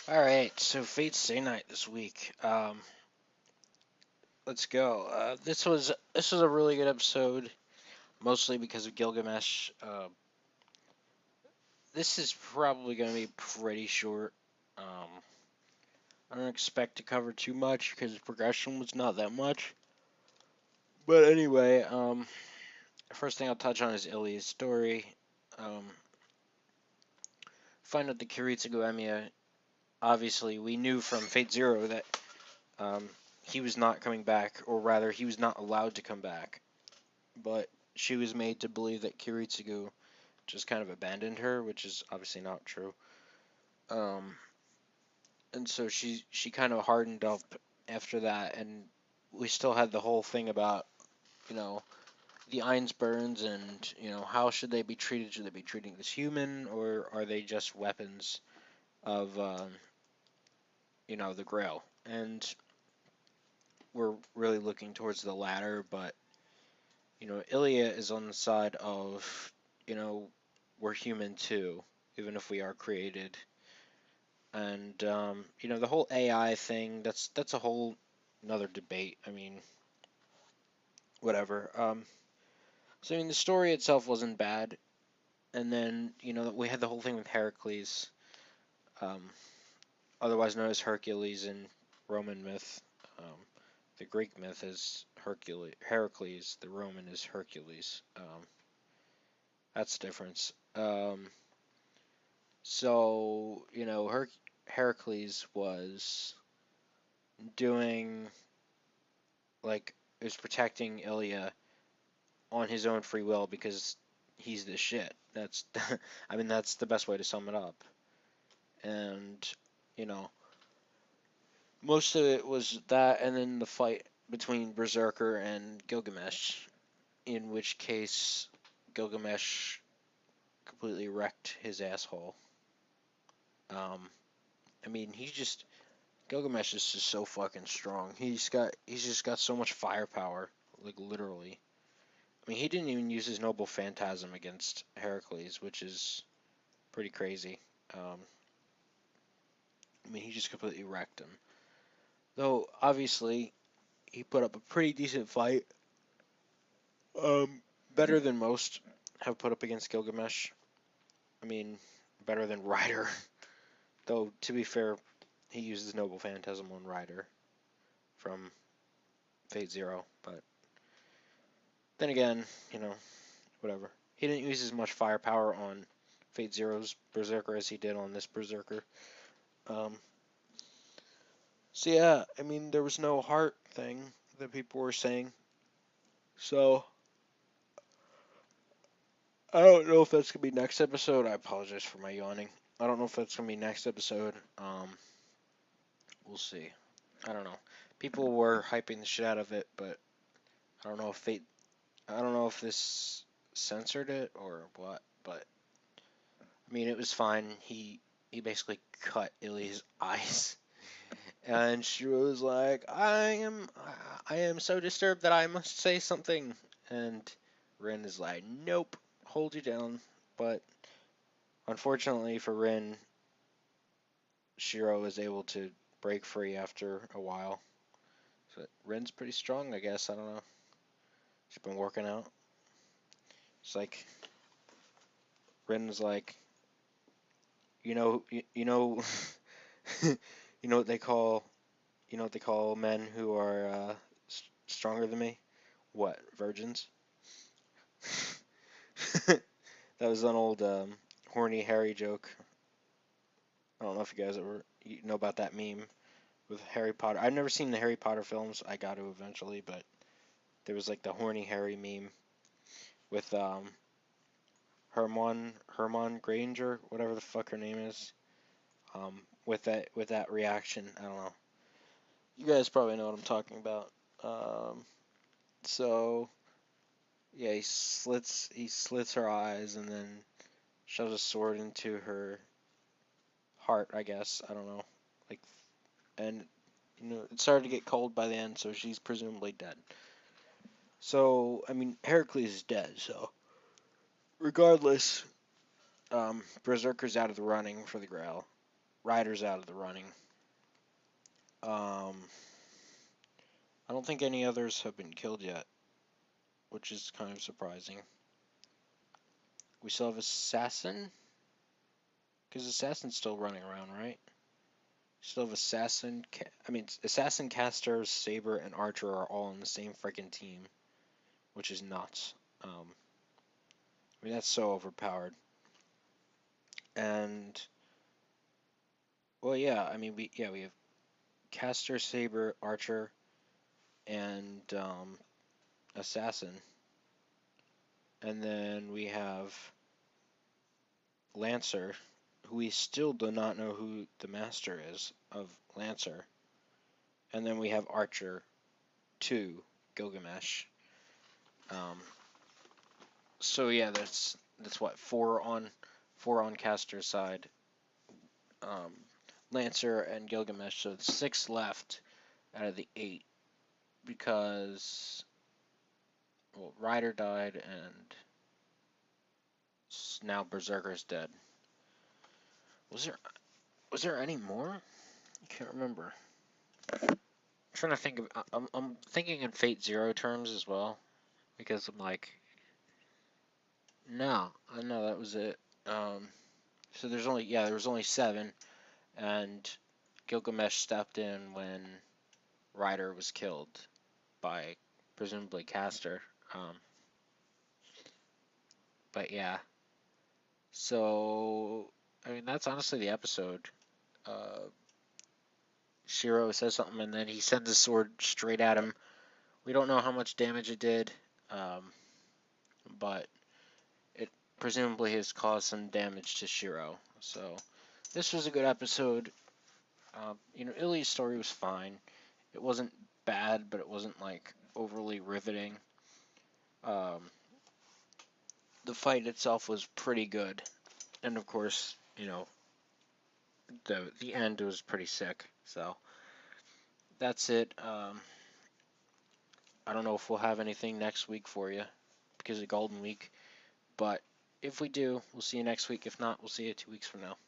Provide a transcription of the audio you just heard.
All right, so Fate Stay Night this week. Let's go. This was a really good episode, mostly because of Gilgamesh. This is probably going to be pretty short. Um, I don't expect to cover too much because the progression was not that much. But anyway, first thing I'll touch on is Ilia's story. Um, find out the Kiritsugu Emiya. Obviously, we knew from Fate Zero that um, he was not coming back, or rather, he was not allowed to come back. But she was made to believe that Kiritsugu just kind of abandoned her, which is obviously not true. Um, and so she kind of hardened up after that, and we still had the whole thing about you know the Einsburns and how should they be treated? Should they be treated as human, or are they just weapons of the Grail? And we're really looking towards the latter, but Ilya is on the side of you know we're human too, even if we are created. And the whole AI thing, that's a whole another debate. I mean, whatever. So I mean, the story itself wasn't bad, and then we had the whole thing with Heracles, um, otherwise known as Hercules in Roman myth. Um, the Greek myth is Heracles. The Roman is Hercules. That's the difference. So Heracles was doing like is protecting Ilya on his own free will because he's the shit. That's I mean that's the best way to sum it up. And you know, most of it was that and then the fight between Berserker and Gilgamesh, in which case Gilgamesh completely wrecked his asshole. Um I mean, Gilgamesh is just so fucking strong. He's just got so much firepower, like literally. I mean, he didn't even use his noble phantasm against Heracles, which is pretty crazy. Um, I mean, he just completely wrecked him. Though, obviously, he put up a pretty decent fight. Um, better than most have put up against Gilgamesh. I mean, better than Ryder. Though, to be fair, he uses Noble Phantasm on Ryder from Fate Zero. But then again, whatever. He didn't use as much firepower on Fate Zero's Berserker as he did on this Berserker. Um, so yeah, I mean, there was no heart thing that people were saying. So I don't know if that's gonna be next episode. I apologize for my yawning. I don't know if that's gonna be next episode. We'll see. I don't know. People were hyping the shit out of it, but I don't know if they. I don't know if this censored it or what. But I mean, it was fine. He basically cut Illy's eyes, and she was like, I am so disturbed that I must say something." And Rin is like, "Nope, hold you down." But unfortunately for Rin, Shiro was able to break free after a while. So Rin's pretty strong, I guess. I don't know. She's been working out. It's like Rin's like, you know, you know what they call, what they call men who are stronger than me? What, virgins? That was an old horny Harry joke. I don't know if you guys ever know about that meme with Harry Potter. I've never seen the Harry Potter films. I got to eventually, but there was like the horny Harry meme with Hermione Granger, whatever the fuck her name is. With that reaction, I don't know. You guys probably know what I'm talking about. Um, so yeah, he slits her eyes and then shoves a sword into her heart. I guess I don't know. Like, and it started to get cold by the end, so she's presumably dead. So I mean, Heracles is dead. So regardless, Berserker's out of the running for the Grail. Ryder's out of the running. I don't think any others have been killed yet, which is kind of surprising. We still have Assassin, because Assassin's still running around, right? Still have Assassin. Assassin, Caster, Saber, and Archer are all on the same freaking team, which is nuts. That's so overpowered. And well, yeah. We have Caster, Saber, Archer, and Assassin, and then we have Lancer, who we still do not know who the master is of Lancer, and then we have Archer 2, Gilgamesh. So yeah, that's what four on Caster's side, um, Lancer and Gilgamesh. So it's 6 left out of the 8 because Ryder died and now Berserker's dead. Was there any more? I can't remember. I'm trying to think of. I'm thinking in Fate Zero terms as well because I'm like, no, I know that was it. So there was only 7, and Gilgamesh stepped in when Ryder was killed by presumably Caster. But yeah, so that's honestly the episode. Shiro says something and then he sends his sword straight at him. We don't know how much damage it did, but it presumably has caused some damage to Shiro. So this was a good episode. Illy's story was fine. It wasn't bad, but it wasn't like overly riveting. The fight itself was pretty good, and of course, the end was pretty sick. So that's it. I don't know if we'll have anything next week for you because of Golden Week, but if we do, we'll see you next week. If not, we'll see you 2 weeks from now.